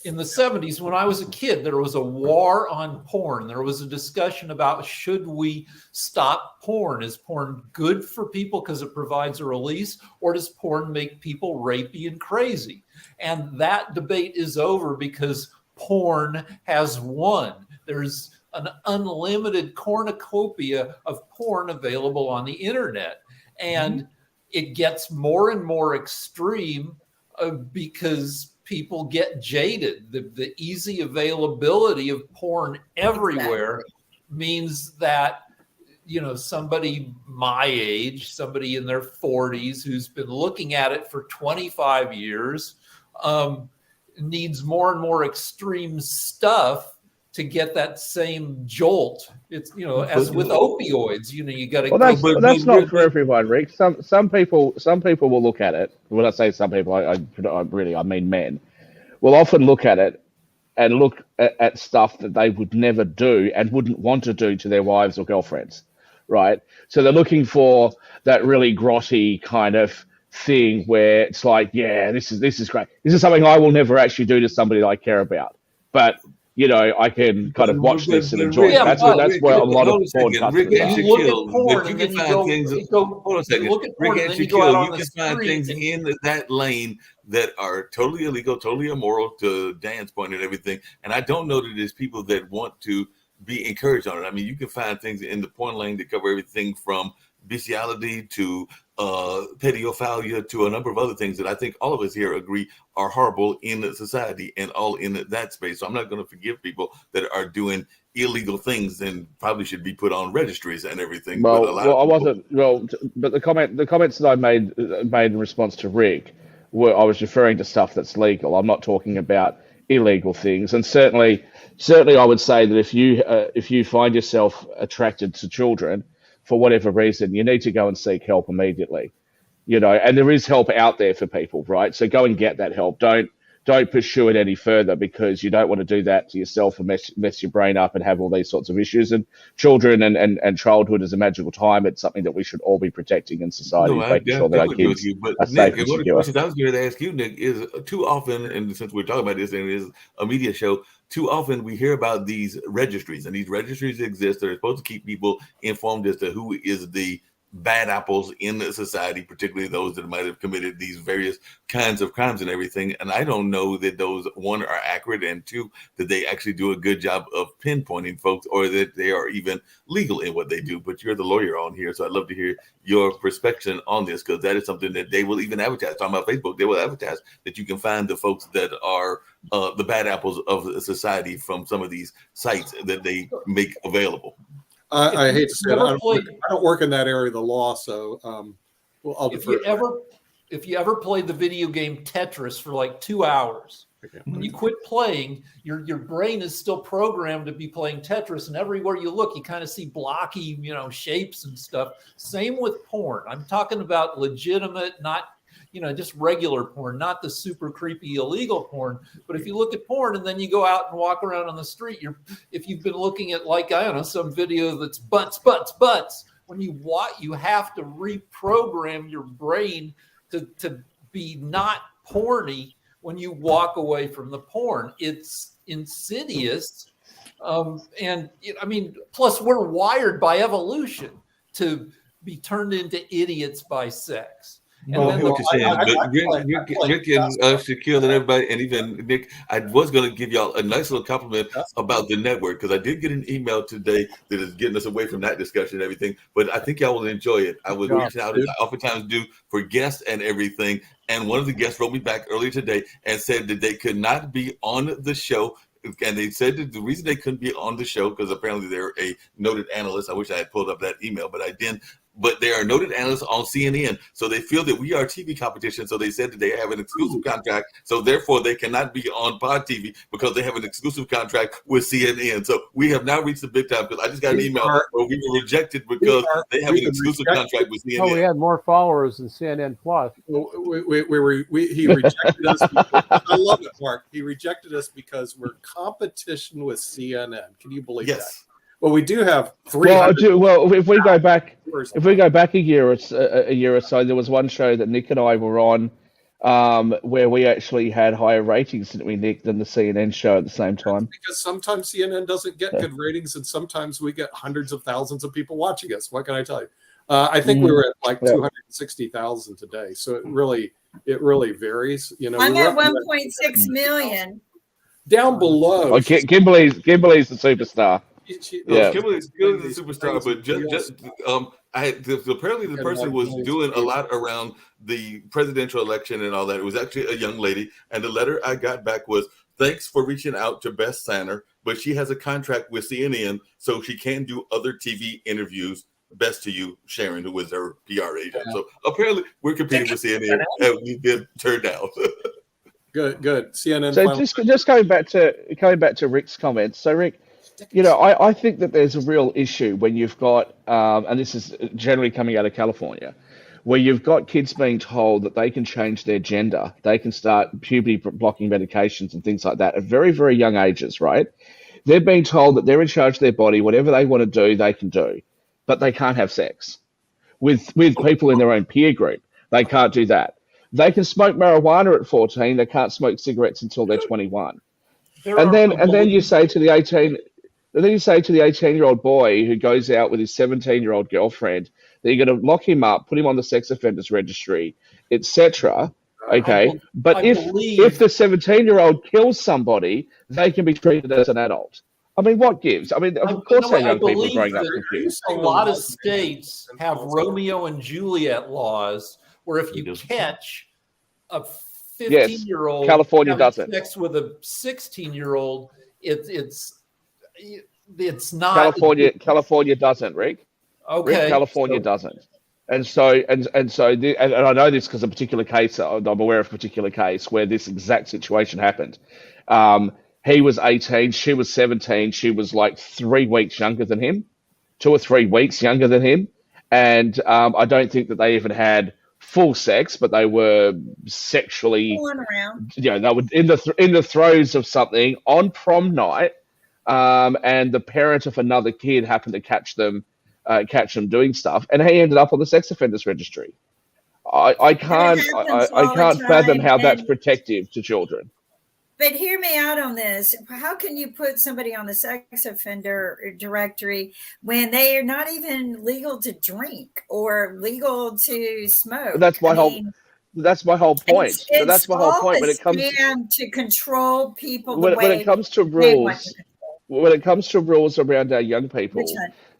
In the 70s, when I was a kid, there was a war on porn. There was a discussion about, should we stop porn? Is porn good for people because it provides a release, or does porn make people rapey and crazy? And that debate is over because porn has won. There's an unlimited cornucopia of porn available on the internet. And it gets more and more extreme because people get jaded. The easy availability of porn everywhere means that, somebody my age, somebody in their 40s who's been looking at it for 25 years, needs more and more extreme stuff to get that same jolt. It's, as with opioids, you got to. Well, that's not for everyone, Rick. Some people will look at it. When I say some people, I mean men. Will often look at it and look at stuff that they would never do and wouldn't want to do to their wives or girlfriends, right? So they're looking for that really grotty kind of thing where it's like, yeah, this is great. This is something I will never actually do to somebody that I care about, but I can kind of watch this and enjoy it. That's where a lot of porn customers are. You look at porn and then you go, hold on a second. Look at porn and then you You go out on the can find street. things in that lane that are totally illegal, totally immoral, to Dan's point and everything. And I don't know that there's people that want to be encouraged on it. I mean, you can find things in the porn lane that cover everything from bestiality to pedophilia to a number of other things that I think all of us here agree are horrible in society and all in that space. So I'm not going to forgive people that are doing illegal things and probably should be put on registries and everything. But the comments that I made in response to Rick were, I was referring to stuff that's legal. I'm not talking about illegal things. And certainly I would say that if you find yourself attracted to children for whatever reason, you need to go and seek help immediately, and there is help out there for people, right? So go and get that help. Don't pursue it any further, because you don't want to do that to yourself and mess your brain up and have all these sorts of issues. And children and childhood is a magical time. It's something that we should all be protecting in society, making sure that our kids are safe and secure. One of the questions I was going to ask you, Nick, is too often, and since we're talking about this and it is a media show, too often we hear about these registries, and these registries exist. They're supposed to keep people informed as to who is the bad apples in society, particularly those that might have committed these various kinds of crimes and everything. And I don't know that those, one, are accurate, and two, that they actually do a good job of pinpointing folks, or that they are even legal in what they do. But you're the lawyer on here, so I'd love to hear your perspective on this, because that is something that they will even advertise. Talking about Facebook, they will advertise that you can find the folks that are the bad apples of society from some of these sites that they make available. I hate to say it. I don't work in that area of the law, so I'll defer. If you ever played the video game Tetris for like 2 hours, when you quit playing, your brain is still programmed to be playing Tetris, and everywhere you look, you kind of see blocky, shapes and stuff. Same with porn. I'm talking about legitimate, not just regular porn, not the super creepy illegal porn. But if you look at porn and then you go out and walk around on the street, if you've been looking at, like, I don't know, some video that's butts, when you watch, you have to reprogram your brain to be not porny when you walk away from the porn. It's insidious. Plus we're wired by evolution to be turned into idiots by sex. And Well, I then hear what you're saying, but Rick and Shaquille and everybody, and even Nick, I was going to give y'all a nice little compliment about the network, because I did get an email today that is getting us away from that discussion and everything, but I think y'all will enjoy it. I was reaching out, as I oftentimes do, for guests and everything, and one of the guests wrote me back earlier today and said that they could not be on the show. And they said that the reason they couldn't be on the show, because apparently they're a noted analyst. I wish I had pulled up that email, but I didn't. But they are noted analysts on CNN. So they feel that we are TV competition. So they said that they have an exclusive contract. So therefore, they cannot be on Pod TV because they have an exclusive contract with CNN. So we have now reached the big time, because I just got an email where we were rejected because they have an exclusive contract with CNN. Oh, we had more followers than CNN Plus. He rejected us. I love it, Mark. He rejected us because we're competition with CNN. Can you believe that? Well, we do have 300. Well, if we go back a year or so, there was one show that Nick and I were on, where we actually had higher ratings, didn't we, Nick, than the CNN show at the same time? Because sometimes CNN doesn't get good ratings, and sometimes we get hundreds of thousands of people watching us. What can I tell you? I think we were at like 260,000 today, so it really varies. I'm at 1.6 million. Down below. Oh, Kimberly's the superstar. Kimberly's the superstar, but apparently the person was doing a lot around the presidential election and all that. It was actually a young lady, and the letter I got back was, "Thanks for reaching out to Beth Sanner, but she has a contract with CNN, so she can do other TV interviews. Best to you, Sharon," who was her PR agent. So apparently we're competing with CNN, and we've been turned down. Good. CNN. So just going back to Rick's comments. So Rick, I think that there's a real issue when you've got, and this is generally coming out of California, where you've got kids being told that they can change their gender, they can start puberty blocking medications and things like that at very, very young ages, right? They're being told that they're in charge of their body, whatever they want to do, they can do, but they can't have sex with people in their own peer group. They can't do that. They can smoke marijuana at 14. They can't smoke cigarettes until they're 21. And then you say to the 18-year-old boy who goes out with his 17-year-old girlfriend that you're going to lock him up, put him on the sex offenders registry, etc. Okay, but if the 17-year-old kills somebody, they can be treated as an adult. I mean, what gives? I mean, of course, our young people are growing up confused. A lot of states have Romeo and Juliet laws where if you catch a 15-year-old California doesn't. Sex with a 16-year-old, it's not. California doesn't, Rick. Okay. Rick, California doesn't. And I know this because a particular case, I'm aware of a particular case where this exact situation happened. He was 18, she was 17. She was like 3 weeks younger than him, 2 or 3 weeks younger than him. And I don't think that they even had full sex, but they were sexually, they were in the throes of something on prom night. And the parent of another kid happened to catch them doing stuff, and he ended up on the sex offenders registry. I can't fathom how that's protective to children. But hear me out on this. How can you put somebody on the sex offender directory when they are not even legal to drink or legal to smoke? That's my whole point. That's my whole point. When it comes to control people, when it comes to rules around our young people,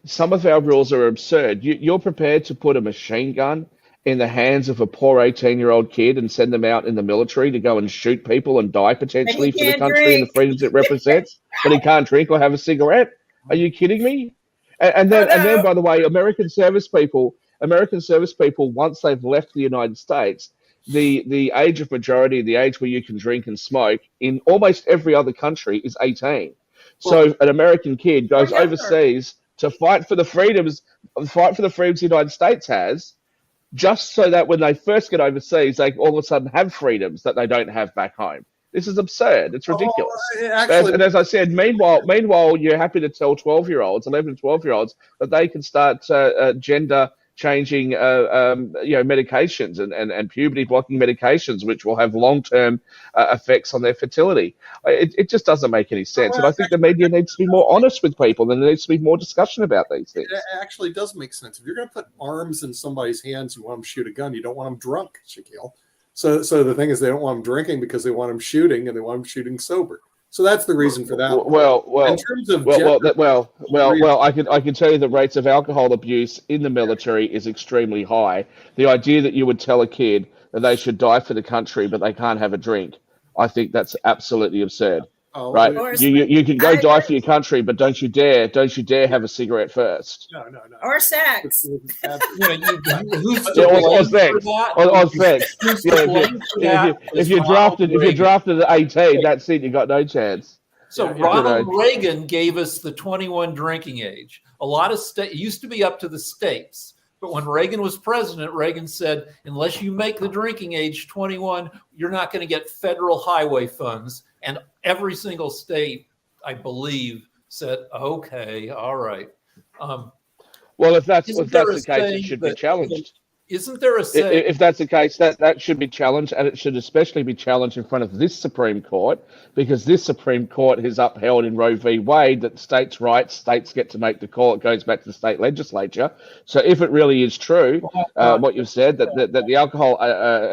some of our rules are absurd. You're prepared to put a machine gun in the hands of a poor 18-year-old kid and send them out in the military to go and shoot people and die potentially for the country and the freedoms it represents, but he can't drink or have a cigarette? Are you kidding me? And then, by the way, American service people, once they've left the United States, the age of majority, the age where you can drink and smoke in almost every other country is 18. So an American kid goes overseas to fight for the freedoms the United States has, just so that when they first get overseas, they all of a sudden have freedoms that they don't have back home. This is absurd. It's ridiculous. And as I said, meanwhile, you're happy to tell 12-year-olds, 11 and 12-year-olds, that they can start gender changing, medications and puberty blocking medications, which will have long-term effects on their fertility. It just doesn't make any sense. And I think the media needs to be more honest with people, and there needs to be more discussion about these things. It actually does make sense. If you're going to put arms in somebody's hands, you want them to shoot a gun. You don't want them drunk, Shaquille. So the thing is, they don't want them drinking because they want them shooting, and they want them shooting sober. So that's the reason for that. Well, in terms of I can tell you the rates of alcohol abuse in the military is extremely high. The idea that you would tell a kid that they should die for the country, but they can't have a drink, I think that's absolutely absurd. Right? You can go die for your country, but don't you dare have a cigarette first. No. Or sex. Who's Or sex. If you're drafted at 18, that's it. You got no chance. So Ronald Reagan gave us the 21 drinking age. A lot of it used to be up to the states. But when Reagan was president, Reagan said, unless you make the drinking age 21, you're not going to get federal highway funds. And every single state, I believe, said, okay, all right. Well, if that's the case, it should be challenged. Isn't there a saying? If that's the case, that should be challenged, and it should especially be challenged in front of this Supreme Court, because this Supreme Court has upheld in Roe v. Wade that states' rights, states get to make the call. It goes back to the state legislature. So if it really is true, what you've said, that the alcohol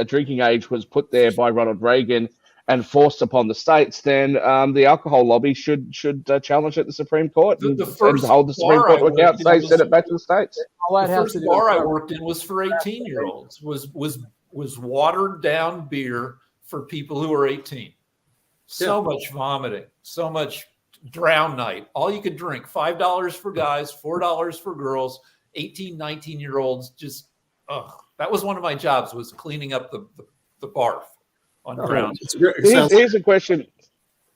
drinking age was put there by Ronald Reagan and forced upon the states, then the alcohol lobby should challenge at the Supreme Court and hold the Supreme Court to account, send it back to the states. The first bar I worked in was for 18-year-olds. Was watered down beer for people who were 18. So much vomiting, so much drown night. All you could drink, $5 for guys, $4 for girls, 18, 19-year-olds. Just that was one of my jobs, was cleaning up the barf on ground. Here's a question.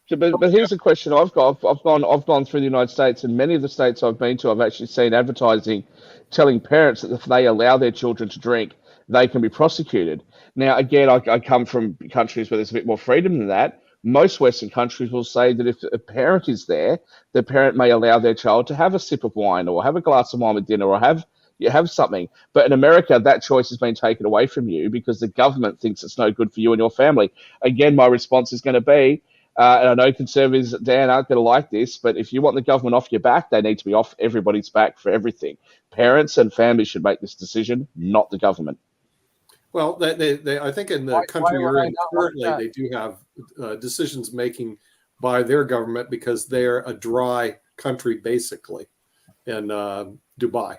But here's a question I've got. I've gone through the United States, and many of the states I've been to, I've actually seen advertising telling parents that if they allow their children to drink, they can be prosecuted. Now, again, I come from countries where there's a bit more freedom than that. Most Western countries will say that if a parent is there, the parent may allow their child to have a sip of wine or have a glass of wine with dinner or have something. But in America, that choice has been taken away from you because the government thinks it's no good for you and your family. Again, my response is going to be, and I know conservatives, Dan, aren't going to like this, but if you want the government off your back, they need to be off everybody's back for everything. Parents and families should make this decision, not the government. Well, I think in the country you're in currently, they do have decisions making by their government because they're a dry country, basically, in Dubai.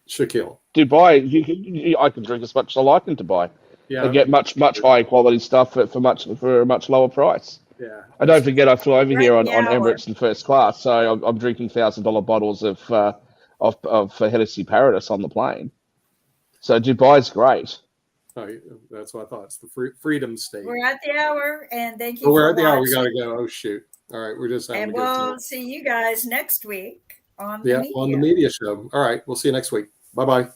Shaquille. Dubai, I can drink as much as I like in Dubai. Yeah. And get much higher quality stuff for a much lower price. Yeah. And don't forget, I flew over here on Emirates in first class, so I'm drinking $1,000 bottles of Hennessy Paradis on the plane. So Dubai's great. Oh, that's what I thought. It's the freedom state. We're at the hour, and thank you. We're for at the hour. We watching. got to go. Oh shoot! All right, we're just having And a good time. we'll see you guys next week on the media. On the media show. All right, we'll see you next week. Bye bye.